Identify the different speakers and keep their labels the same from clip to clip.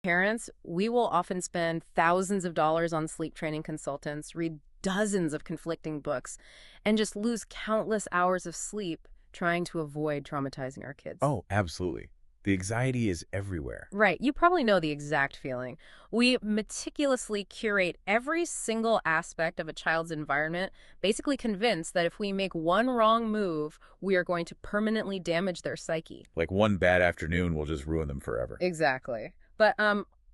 Speaker 1: Parents, we will often spend thousands of dollars on sleep training consultants, read dozens of conflicting books, and just lose countless hours of sleep trying to avoid traumatizing our kids.
Speaker 2: Oh, absolutely. The anxiety is everywhere.
Speaker 1: Right. You probably know the exact feeling. We meticulously curate every single aspect of a child's environment, basically convinced that if we make one wrong move, we are going to permanently damage their psyche.
Speaker 2: Like one bad afternoon will just ruin them forever.
Speaker 1: Exactly. But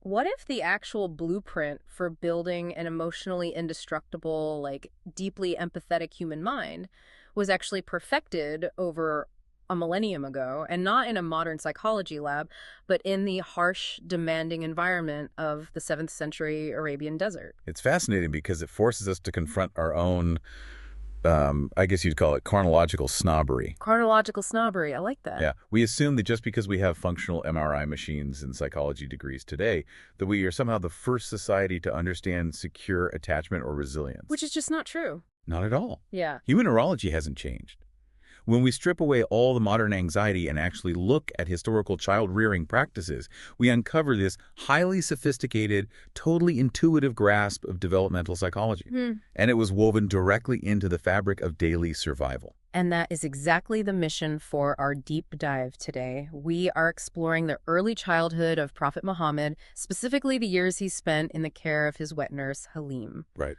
Speaker 1: what if the actual blueprint for building an emotionally indestructible, like deeply empathetic human mind was actually perfected over a millennium ago, and not in a modern psychology lab, but in the harsh, demanding environment of the 7th century Arabian desert?
Speaker 2: It's fascinating because it forces us to confront our own, I guess you'd call it chronological snobbery.
Speaker 1: Chronological snobbery, I like that.
Speaker 2: Yeah, we assume that just because we have functional MRI machines and psychology degrees today, that we are somehow the first society to understand secure attachment or resilience.
Speaker 1: Which is just not true.
Speaker 2: Not at all.
Speaker 1: Yeah.
Speaker 2: Human neurology hasn't changed. When we strip away all the modern anxiety and actually look at historical child-rearing practices, we uncover this highly sophisticated, totally intuitive grasp of developmental psychology. And it was woven directly into the fabric of daily survival.
Speaker 1: And that is exactly the mission for our deep dive today. We are exploring the early childhood of Prophet Muhammad, specifically the years he spent in the care of his wet nurse, Halim.
Speaker 2: Right.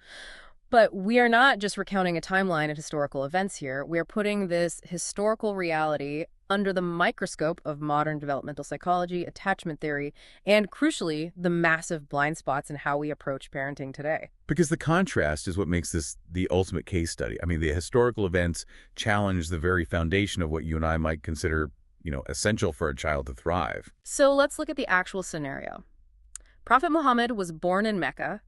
Speaker 1: But we are not just recounting a timeline of historical events here. We are putting this historical reality under the microscope of modern developmental psychology, attachment theory, and crucially, the massive blind spots in how we approach parenting today.
Speaker 2: Because the contrast is what makes this the ultimate case study. I mean, the historical events challenge the very foundation of what you and I might consider, essential for a child to thrive.
Speaker 1: So let's look at the actual scenario. Prophet Muhammad was born in Mecca,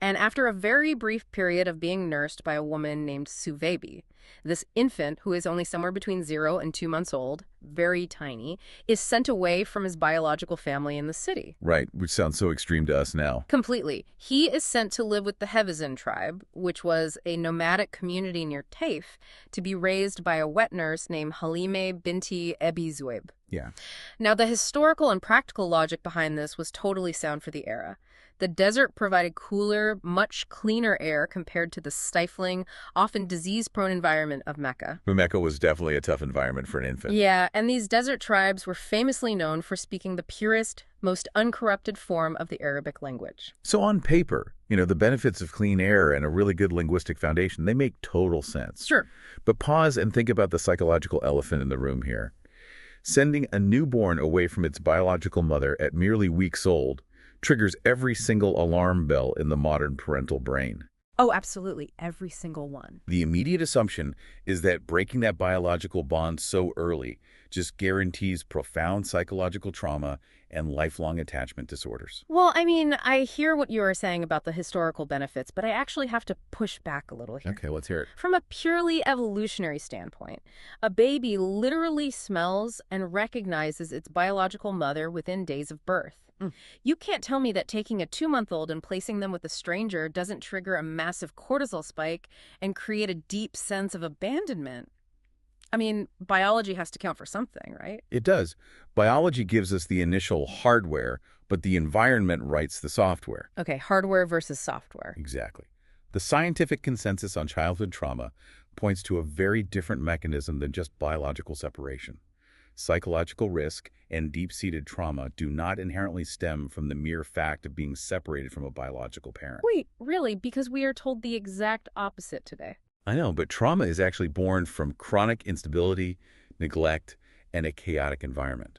Speaker 1: and after a very brief period of being nursed by a woman named Suvaybi, this infant, who is only somewhere between 0 and 2 months old, very tiny, is sent away from his biological family in the city.
Speaker 2: Right, which sounds so extreme to us now.
Speaker 1: Completely. He is sent to live with the Hevazin tribe, which was a nomadic community near Taif, to be raised by a wet nurse named Halimah bint Abi Dhuayb.
Speaker 2: Yeah.
Speaker 1: Now, the historical and practical logic behind this was totally sound for the era. The desert provided cooler, much cleaner air compared to the stifling, often disease-prone environment of Mecca.
Speaker 2: But Mecca was definitely a tough environment for an infant.
Speaker 1: Yeah, and these desert tribes were famously known for speaking the purest, most uncorrupted form of the Arabic language.
Speaker 2: So on paper, the benefits of clean air and a really good linguistic foundation, they make total sense.
Speaker 1: Sure.
Speaker 2: But pause and think about the psychological elephant in the room here. Sending a newborn away from its biological mother at merely weeks old triggers every single alarm bell in the modern parental brain.
Speaker 1: Oh, absolutely. Every single one.
Speaker 2: The immediate assumption is that breaking that biological bond so early just guarantees profound psychological trauma and lifelong attachment disorders.
Speaker 1: Well, I mean, I hear what you are saying about the historical benefits, but I actually have to push back a little here.
Speaker 2: Okay, let's hear it.
Speaker 1: From a purely evolutionary standpoint, a baby literally smells and recognizes its biological mother within days of birth. You can't tell me that taking a 2-month-old and placing them with a stranger doesn't trigger a massive cortisol spike and create a deep sense of abandonment. I mean, biology has to count for something, right?
Speaker 2: It does. Biology gives us the initial hardware, but the environment writes the software.
Speaker 1: Okay, hardware versus software.
Speaker 2: Exactly. The scientific consensus on childhood trauma points to a very different mechanism than just biological separation. Psychological risk and deep-seated trauma do not inherently stem from the mere fact of being separated from a biological parent.
Speaker 1: Wait, really? Because we are told the exact opposite today.
Speaker 2: I know, but trauma is actually born from chronic instability, neglect, and a chaotic environment.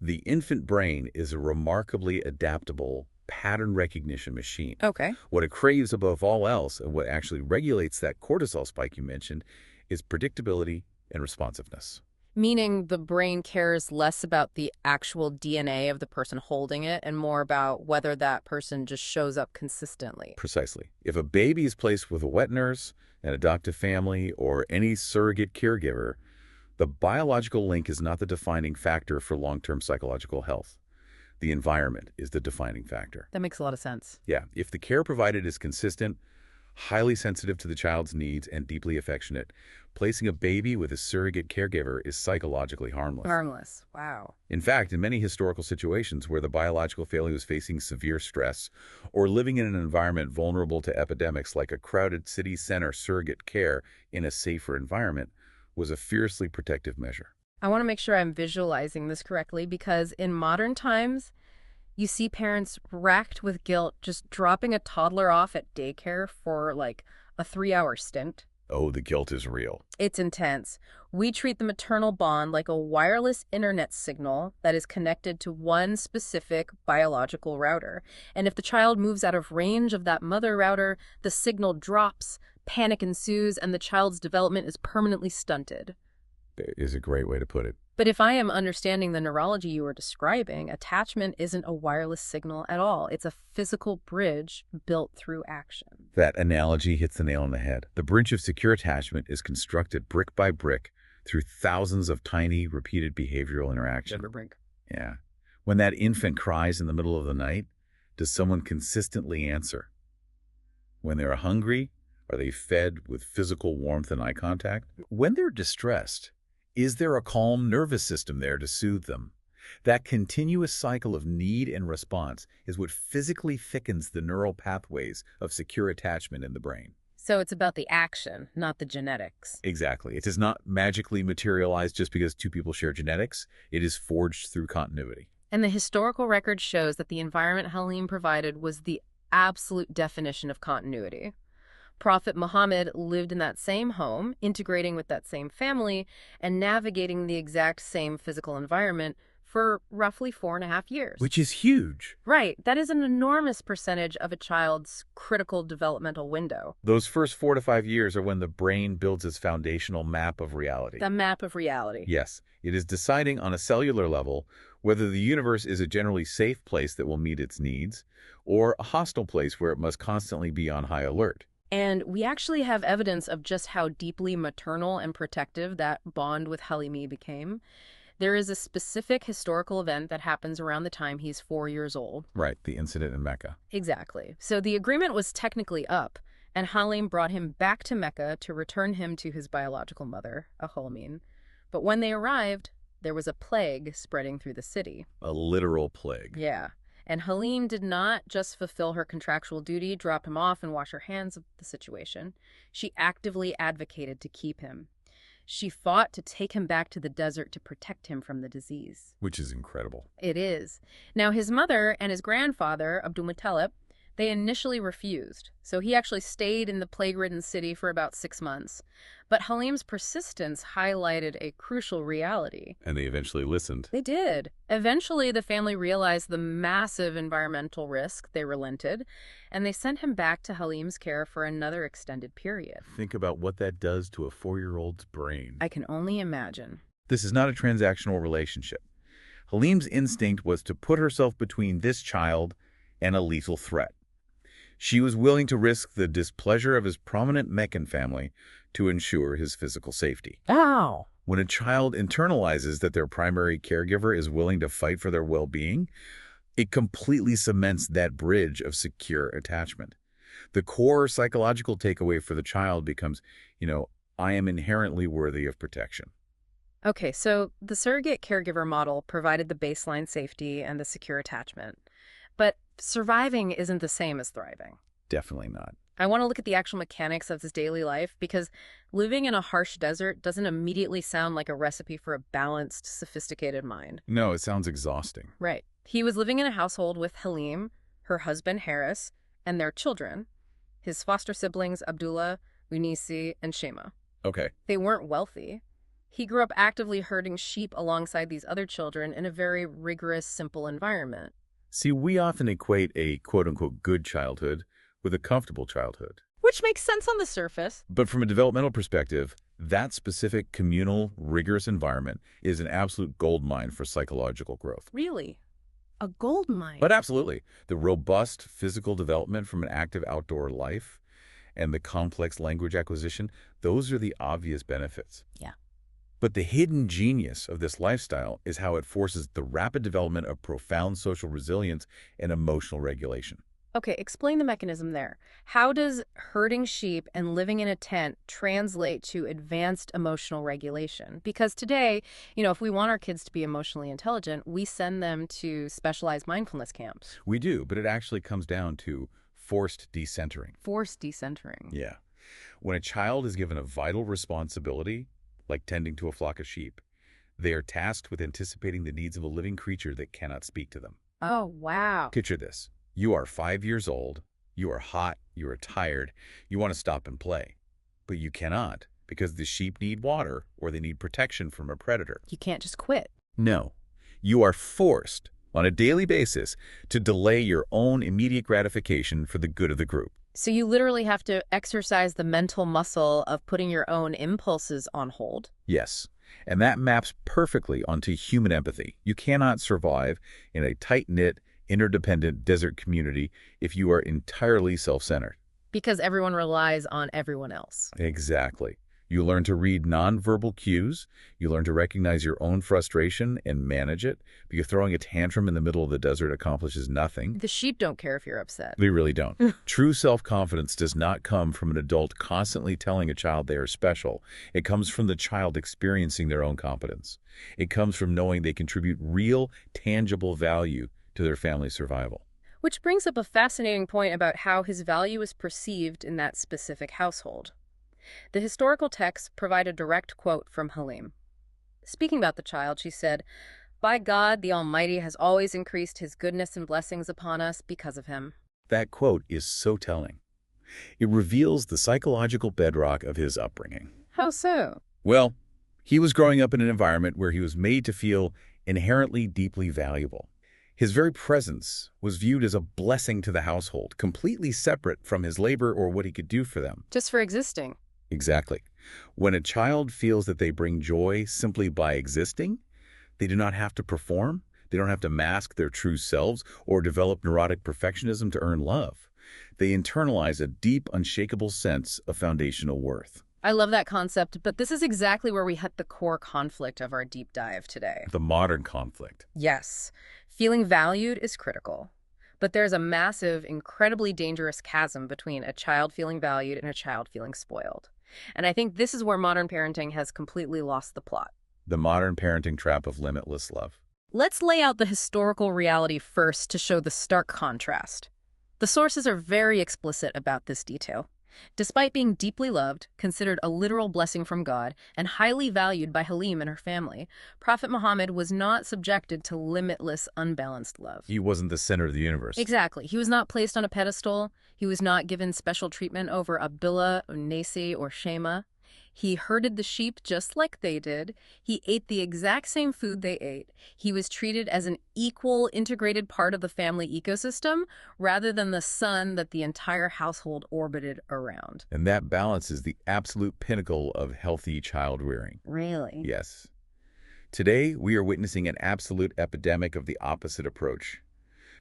Speaker 2: The infant brain is a remarkably adaptable pattern recognition machine.
Speaker 1: Okay.
Speaker 2: What it craves above all else, and what actually regulates that cortisol spike you mentioned, is predictability and responsiveness.
Speaker 1: Meaning the brain cares less about the actual DNA of the person holding it and more about whether that person just shows up consistently.
Speaker 2: Precisely. If a baby is placed with a wet nurse, an adoptive family, or any surrogate caregiver, the biological link is not the defining factor for long-term psychological health. The environment is the defining factor.
Speaker 1: That makes a lot of sense.
Speaker 2: Yeah, if the care provided is consistent, highly sensitive to the child's needs and deeply affectionate. Placing a baby with a surrogate caregiver is psychologically harmless.
Speaker 1: Harmless. Wow.
Speaker 2: In fact, in many historical situations where the biological family was facing severe stress or living in an environment vulnerable to epidemics, like a crowded city center, surrogate care in a safer environment was a fiercely protective measure.
Speaker 1: I want to make sure I'm visualizing this correctly, because in modern times, you see parents racked with guilt just dropping a toddler off at daycare for like a 3-hour stint.
Speaker 2: Oh, the guilt is real.
Speaker 1: It's intense. We treat the maternal bond like a wireless internet signal that is connected to one specific biological router. And if the child moves out of range of that mother router, the signal drops, panic ensues, and the child's development is permanently stunted.
Speaker 2: That is a great way to put it.
Speaker 1: But if I am understanding the neurology you were describing, attachment isn't a wireless signal at all. It's a physical bridge built through action.
Speaker 2: That analogy hits the nail on the head. The bridge of secure attachment is constructed brick by brick through thousands of tiny, repeated behavioral interactions. Yeah. When that infant cries in the middle of the night, does someone consistently answer? When they're hungry, are they fed with physical warmth and eye contact? When they're distressed, is there a calm nervous system there to soothe them? That continuous cycle of need and response is what physically thickens the neural pathways of secure attachment in the brain.
Speaker 1: So it's about the action, not the genetics.
Speaker 2: Exactly. It does not magically materialize just because two people share genetics. It is forged through continuity.
Speaker 1: And the historical record shows that the environment Halim provided was the absolute definition of continuity. Prophet Muhammad lived in that same home, integrating with that same family, and navigating the exact same physical environment for roughly 4.5 years.
Speaker 2: Which is huge.
Speaker 1: Right. That is an enormous percentage of a child's critical developmental window.
Speaker 2: Those first 4 to 5 years are when the brain builds its foundational map of reality.
Speaker 1: The map of reality.
Speaker 2: Yes. It is deciding on a cellular level whether the universe is a generally safe place that will meet its needs, or a hostile place where it must constantly be on high alert.
Speaker 1: And we actually have evidence of just how deeply maternal and protective that bond with Halimi became. There is a specific historical event that happens around the time he's 4 years old.
Speaker 2: Right, the incident in Mecca.
Speaker 1: Exactly. So the agreement was technically up, and Halim brought him back to Mecca to return him to his biological mother, Ahulmin. But when they arrived, there was a plague spreading through the city.
Speaker 2: A literal plague.
Speaker 1: Yeah. And Halim did not just fulfill her contractual duty, drop him off, and wash her hands of the situation. She actively advocated to keep him. She fought to take him back to the desert to protect him from the disease.
Speaker 2: Which is incredible.
Speaker 1: It is. Now, his mother and his grandfather, Abdul Muttalib, they initially refused. So he actually stayed in the plague-ridden city for about 6 months. But Halim's persistence highlighted a crucial reality.
Speaker 2: And they eventually listened.
Speaker 1: They did. Eventually, the family realized the massive environmental risk. They relented, and they sent him back to Halim's care for another extended period.
Speaker 2: Think about what that does to a 4-year-old's brain.
Speaker 1: I can only imagine.
Speaker 2: This is not a transactional relationship. Halim's instinct was to put herself between this child and a lethal threat. She was willing to risk the displeasure of his prominent Meccan family to ensure his physical safety.
Speaker 1: Ow!
Speaker 2: When a child internalizes that their primary caregiver is willing to fight for their well-being, it completely cements that bridge of secure attachment. The core psychological takeaway for the child becomes, I am inherently worthy of protection.
Speaker 1: Okay, so the surrogate caregiver model provided the baseline safety and the secure attachment. But surviving isn't the same as thriving.
Speaker 2: Definitely not.
Speaker 1: I want to look at the actual mechanics of his daily life, because living in a harsh desert doesn't immediately sound like a recipe for a balanced, sophisticated mind.
Speaker 2: No, it sounds exhausting.
Speaker 1: Right. He was living in a household with Halim, her husband Harris, and their children, his foster siblings Abdullah, Unisi, and Shema.
Speaker 2: Okay.
Speaker 1: They weren't wealthy. He grew up actively herding sheep alongside these other children in a very rigorous, simple environment.
Speaker 2: See, we often equate a quote-unquote good childhood with a comfortable childhood.
Speaker 1: Which makes sense on the surface.
Speaker 2: But from a developmental perspective, that specific communal, rigorous environment is an absolute goldmine for psychological growth.
Speaker 1: Really? A gold mine?
Speaker 2: But absolutely. The robust physical development from an active outdoor life and the complex language acquisition, those are the obvious benefits.
Speaker 1: Yeah.
Speaker 2: But the hidden genius of this lifestyle is how it forces the rapid development of profound social resilience and emotional regulation.
Speaker 1: Okay, explain the mechanism there. How does herding sheep and living in a tent translate to advanced emotional regulation? Because today, if we want our kids to be emotionally intelligent, we send them to specialized mindfulness camps.
Speaker 2: We do, but it actually comes down to forced decentering.
Speaker 1: Forced decentering.
Speaker 2: Yeah. When a child is given a vital responsibility, like tending to a flock of sheep, they are tasked with anticipating the needs of a living creature that cannot speak to them.
Speaker 1: Oh, wow.
Speaker 2: Picture this. You are 5 years old, you are hot, you are tired, you want to stop and play. But you cannot, because the sheep need water or they need protection from a predator.
Speaker 1: You can't just quit.
Speaker 2: No. You are forced, on a daily basis, to delay your own immediate gratification for the good of the group.
Speaker 1: So you literally have to exercise the mental muscle of putting your own impulses on hold.
Speaker 2: Yes. And that maps perfectly onto human empathy. You cannot survive in a tight-knit, interdependent desert community if you are entirely self-centered.
Speaker 1: Because everyone relies on everyone else.
Speaker 2: Exactly. You learn to read nonverbal cues. You learn to recognize your own frustration and manage it, because throwing a tantrum in the middle of the desert accomplishes nothing.
Speaker 1: The sheep don't care if you're upset.
Speaker 2: They really don't. True self-confidence does not come from an adult constantly telling a child they are special. It comes from the child experiencing their own competence. It comes from knowing they contribute real, tangible value to their family's survival.
Speaker 1: Which brings up a fascinating point about how his value is perceived in that specific household. The historical texts provide a direct quote from Halim. Speaking about the child, she said, "By God, the Almighty has always increased his goodness and blessings upon us because of him."
Speaker 2: That quote is so telling. It reveals the psychological bedrock of his upbringing.
Speaker 1: How so?
Speaker 2: Well, he was growing up in an environment where he was made to feel inherently deeply valuable. His very presence was viewed as a blessing to the household, completely separate from his labor or what he could do for them.
Speaker 1: Just for existing.
Speaker 2: Exactly. When a child feels that they bring joy simply by existing, they do not have to perform, they don't have to mask their true selves or develop neurotic perfectionism to earn love. They internalize a deep, unshakable sense of foundational worth.
Speaker 1: I love that concept, but this is exactly where we hit the core conflict of our deep dive today.
Speaker 2: The modern conflict.
Speaker 1: Yes, feeling valued is critical. But there's a massive, incredibly dangerous chasm between a child feeling valued and a child feeling spoiled. And I think this is where modern parenting has completely lost the plot.
Speaker 2: The modern parenting trap of limitless love.
Speaker 1: Let's lay out the historical reality first to show the stark contrast. The sources are very explicit about this detail. Despite being deeply loved, considered a literal blessing from God, and highly valued by Halim and her family, Prophet Muhammad was not subjected to limitless, unbalanced love.
Speaker 2: He wasn't the center of the universe.
Speaker 1: Exactly. He was not placed on a pedestal. He was not given special treatment over Abdullah, Unasi, or Shema. He herded the sheep just like they did. He ate the exact same food they ate. He was treated as an equal, integrated part of the family ecosystem rather than the sun that the entire household orbited around.
Speaker 2: And that balance is the absolute pinnacle of healthy child rearing.
Speaker 1: Really?
Speaker 2: Yes. Today, we are witnessing an absolute epidemic of the opposite approach.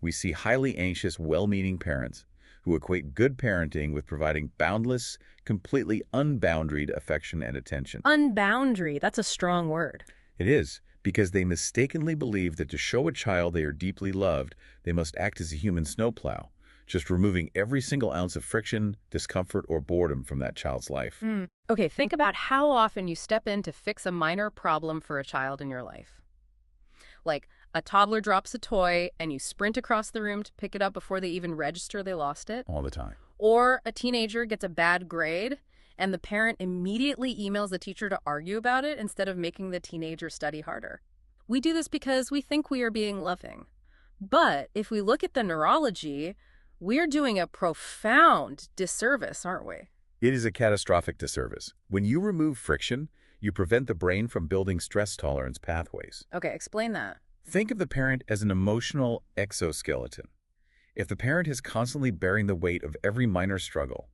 Speaker 2: We see highly anxious, well-meaning parents who equate good parenting with providing boundless, completely unboundaried affection and attention.
Speaker 1: Unboundary, that's a strong word.
Speaker 2: It is, because they mistakenly believe that to show a child they are deeply loved, they must act as a human snowplow, just removing every single ounce of friction, discomfort, or boredom from that child's life.
Speaker 1: Okay, think about how often you step in to fix a minor problem for a child in your life. Like, a toddler drops a toy and you sprint across the room to pick it up before they even register they lost it.
Speaker 2: All the time.
Speaker 1: Or a teenager gets a bad grade and the parent immediately emails the teacher to argue about it instead of making the teenager study harder. We do this because we think we are being loving. But if we look at the neurology, we're doing a profound disservice, aren't we?
Speaker 2: It is a catastrophic disservice. When you remove friction, you prevent the brain from building stress tolerance pathways.
Speaker 1: Okay, explain that.
Speaker 2: Think of the parent as an emotional exoskeleton. If the parent is constantly bearing the weight of every minor struggle,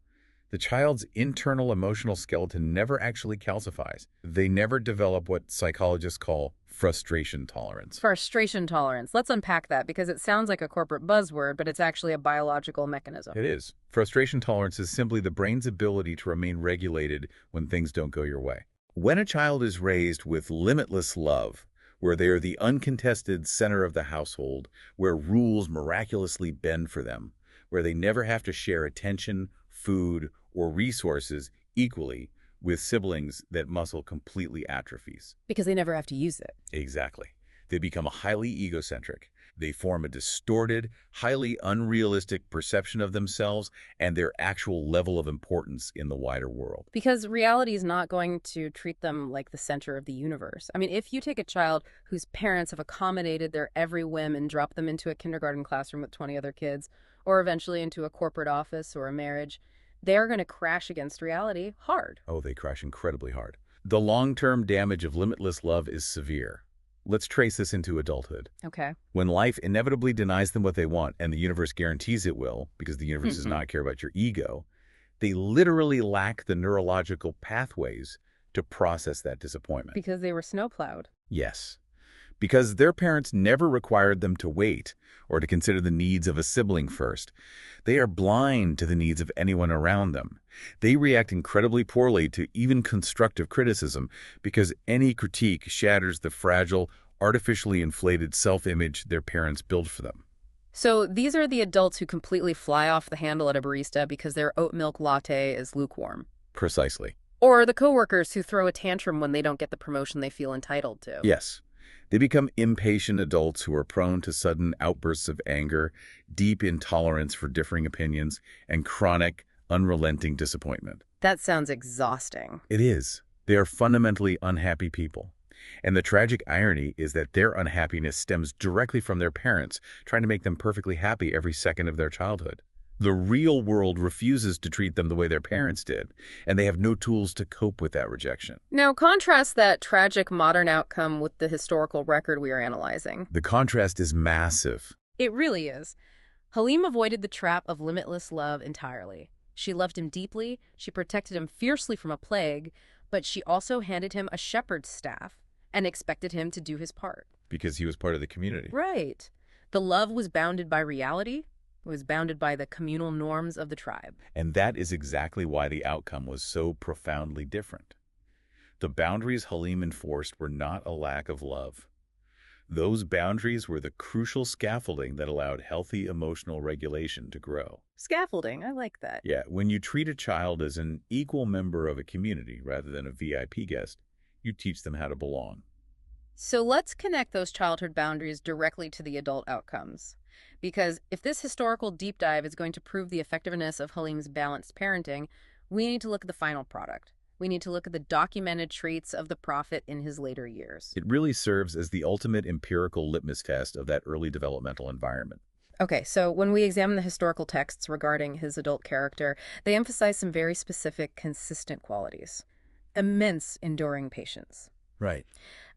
Speaker 2: the child's internal emotional skeleton never actually calcifies. They never develop what psychologists call frustration tolerance.
Speaker 1: Frustration tolerance. Let's unpack that because it sounds like a corporate buzzword, but it's actually a biological mechanism.
Speaker 2: It is. Frustration tolerance is simply the brain's ability to remain regulated when things don't go your way. When a child is raised with limitless love, where they are the uncontested center of the household, where rules miraculously bend for them, where they never have to share attention, food, or resources equally with siblings that muscle completely atrophies.
Speaker 1: Because they never have to use it.
Speaker 2: Exactly. They become highly egocentric. They form a distorted, highly unrealistic perception of themselves and their actual level of importance in the wider world.
Speaker 1: Because reality is not going to treat them like the center of the universe. I mean, if you take a child whose parents have accommodated their every whim and drop them into a kindergarten classroom with 20 other kids, or eventually into a corporate office or a marriage, they're going to crash against reality hard.
Speaker 2: Oh, they crash incredibly hard. The long-term damage of limitless love is severe. Let's trace this into adulthood.
Speaker 1: Okay.
Speaker 2: When life inevitably denies them what they want, and the universe guarantees it will, because the universe does not care about your ego, they literally lack the neurological pathways to process that disappointment.
Speaker 1: Because they were snowplowed.
Speaker 2: Yes. Because their parents never required them to wait or to consider the needs of a sibling first. They are blind to the needs of anyone around them. They react incredibly poorly to even constructive criticism because any critique shatters the fragile, artificially inflated self-image their parents build for them.
Speaker 1: So these are the adults who completely fly off the handle at a barista because their oat milk latte is lukewarm.
Speaker 2: Precisely.
Speaker 1: Or the coworkers who throw a tantrum when they don't get the promotion they feel entitled to.
Speaker 2: Yes. They become impatient adults who are prone to sudden outbursts of anger, deep intolerance for differing opinions, and chronic, unrelenting disappointment.
Speaker 1: That sounds exhausting.
Speaker 2: It is. They are fundamentally unhappy people. And the tragic irony is that their unhappiness stems directly from their parents trying to make them perfectly happy every second of their childhood. The real world refuses to treat them the way their parents did, and they have no tools to cope with that rejection.
Speaker 1: Now, contrast that tragic modern outcome with the historical record we are analyzing.
Speaker 2: The contrast is massive.
Speaker 1: It really is. Halim avoided the trap of limitless love entirely. She loved him deeply, she protected him fiercely from a plague, but she also handed him a shepherd's staff and expected him to do his part.
Speaker 2: Because he was part of the community.
Speaker 1: Right. The love was bounded by reality. It was bounded by the communal norms of the tribe.
Speaker 2: And that is exactly why the outcome was so profoundly different. The boundaries Halim enforced were not a lack of love. Those boundaries were the crucial scaffolding that allowed healthy emotional regulation to grow.
Speaker 1: Scaffolding, I like that.
Speaker 2: Yeah, when you treat a child as an equal member of a community rather than a VIP guest, you teach them how to belong.
Speaker 1: So let's connect those childhood boundaries directly to the adult outcomes. Because if this historical deep dive is going to prove the effectiveness of Halim's balanced parenting, we need to look at the final product. We need to look at the documented traits of the prophet in his later years.
Speaker 2: It really serves as the ultimate empirical litmus test of that early developmental environment.
Speaker 1: Okay, so when we examine the historical texts regarding his adult character, they emphasize some very specific, consistent qualities. Immense enduring patience.
Speaker 2: Right.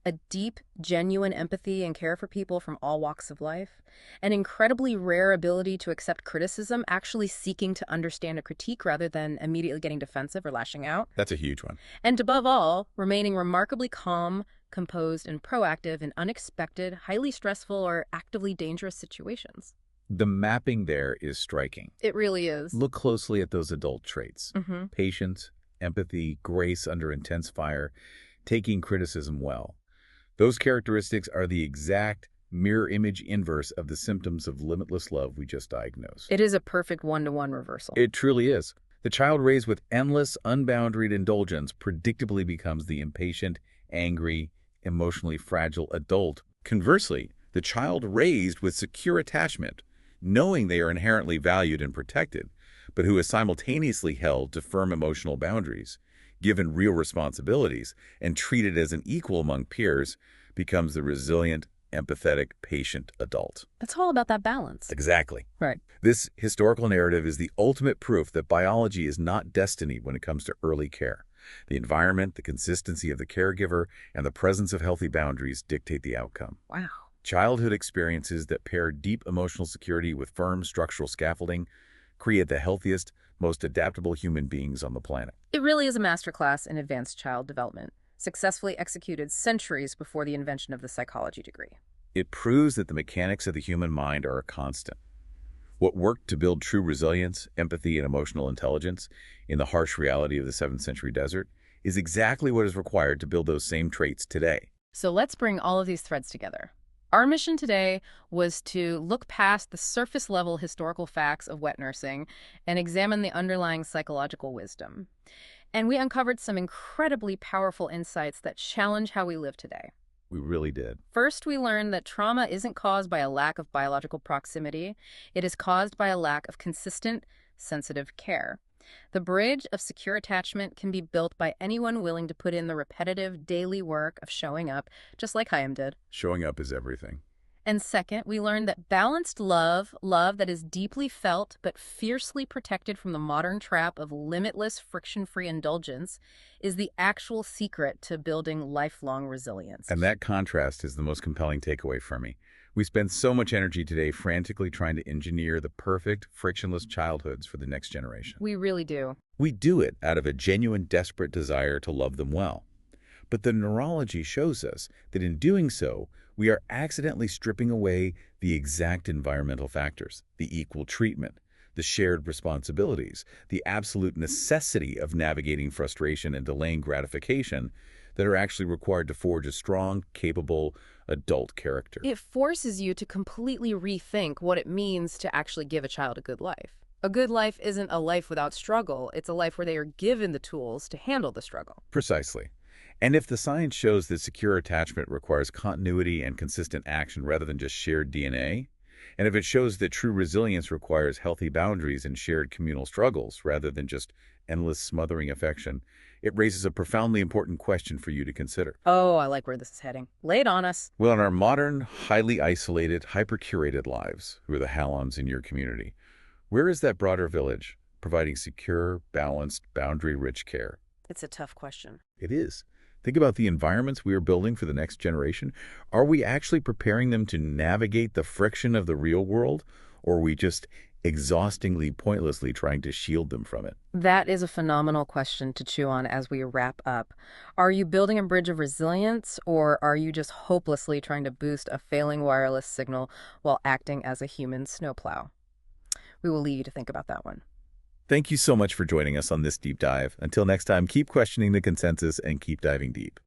Speaker 1: A deep, genuine empathy and care for people from all walks of life, an incredibly rare ability to accept criticism, actually seeking to understand a critique rather than immediately getting defensive or lashing out.
Speaker 2: That's a huge one.
Speaker 1: And above all, remaining remarkably calm, composed, and proactive in unexpected, highly stressful, or actively dangerous situations.
Speaker 2: The mapping there is striking.
Speaker 1: It really is.
Speaker 2: Look closely at those adult traits.
Speaker 1: Mm-hmm.
Speaker 2: Patience, empathy, grace under intense fire, taking criticism well. Those characteristics are the exact mirror image inverse of the symptoms of limitless love we just diagnosed.
Speaker 1: It is a perfect one-to-one reversal.
Speaker 2: It truly is. The child raised with endless, unboundaried indulgence predictably becomes the impatient, angry, emotionally fragile adult. Conversely, the child raised with secure attachment, knowing they are inherently valued and protected, but who is simultaneously held to firm emotional boundaries, given real responsibilities, and treated as an equal among peers, becomes the resilient, empathetic, patient adult.
Speaker 1: It's all about that balance.
Speaker 2: Exactly.
Speaker 1: Right.
Speaker 2: This historical narrative is the ultimate proof that biology is not destiny when it comes to early care. The environment, the consistency of the caregiver, and the presence of healthy boundaries dictate the outcome.
Speaker 1: Wow.
Speaker 2: Childhood experiences that pair deep emotional security with firm structural scaffolding create the healthiest, most adaptable human beings on the planet.
Speaker 1: It really is a masterclass in advanced child development, successfully executed centuries before the invention of the psychology degree.
Speaker 2: It proves that the mechanics of the human mind are a constant. What worked to build true resilience, empathy, and emotional intelligence in the harsh reality of the 7th century desert is exactly what is required to build those same traits today.
Speaker 1: So let's bring all of these threads together. Our mission today was to look past the surface-level historical facts of wet nursing and examine the underlying psychological wisdom. And we uncovered some incredibly powerful insights that challenge how we live today.
Speaker 2: We really did.
Speaker 1: First, we learned that trauma isn't caused by a lack of biological proximity. It is caused by a lack of consistent, sensitive care. The bridge of secure attachment can be built by anyone willing to put in the repetitive daily work of showing up, just like Chaim did.
Speaker 2: Showing up is everything.
Speaker 1: And second, we learned that balanced love that is deeply felt but fiercely protected from the modern trap of limitless, friction-free indulgence, is the actual secret to building lifelong resilience.
Speaker 2: And that contrast is the most compelling takeaway for me. We spend so much energy today frantically trying to engineer the perfect, frictionless childhoods for the next generation.
Speaker 1: We really do.
Speaker 2: We do it out of a genuine, desperate desire to love them well. But the neurology shows us that in doing so, we are accidentally stripping away the exact environmental factors, the equal treatment, the shared responsibilities, the absolute necessity of navigating frustration and delaying gratification that are actually required to forge a strong, capable adult character.
Speaker 1: It forces you to completely rethink what it means to actually give a child a good life. A good life isn't a life without struggle. It's a life where they are given the tools to handle the struggle.
Speaker 2: Precisely. And if the science shows that secure attachment requires continuity and consistent action rather than just shared DNA, and if it shows that true resilience requires healthy boundaries and shared communal struggles rather than just endless smothering affection, it raises a profoundly important question for you to consider.
Speaker 1: Oh, I like where this is heading. Lay it on us.
Speaker 2: Well, in our modern, highly isolated, hyper-curated lives, who are the Halons in your community, where is that broader village providing secure, balanced, boundary-rich care?
Speaker 1: It's a tough question.
Speaker 2: It is. Think about the environments we are building for the next generation. Are we actually preparing them to navigate the friction of the real world, or are we just exhaustingly, pointlessly trying to shield them from it?
Speaker 1: That is a phenomenal question to chew on as we wrap up. Are you building a bridge of resilience, or are you just hopelessly trying to boost a failing wireless signal while acting as a human snowplow? We will leave you to think about that one.
Speaker 2: Thank you so much for joining us on this deep dive. Until next time, keep questioning the consensus and keep diving deep.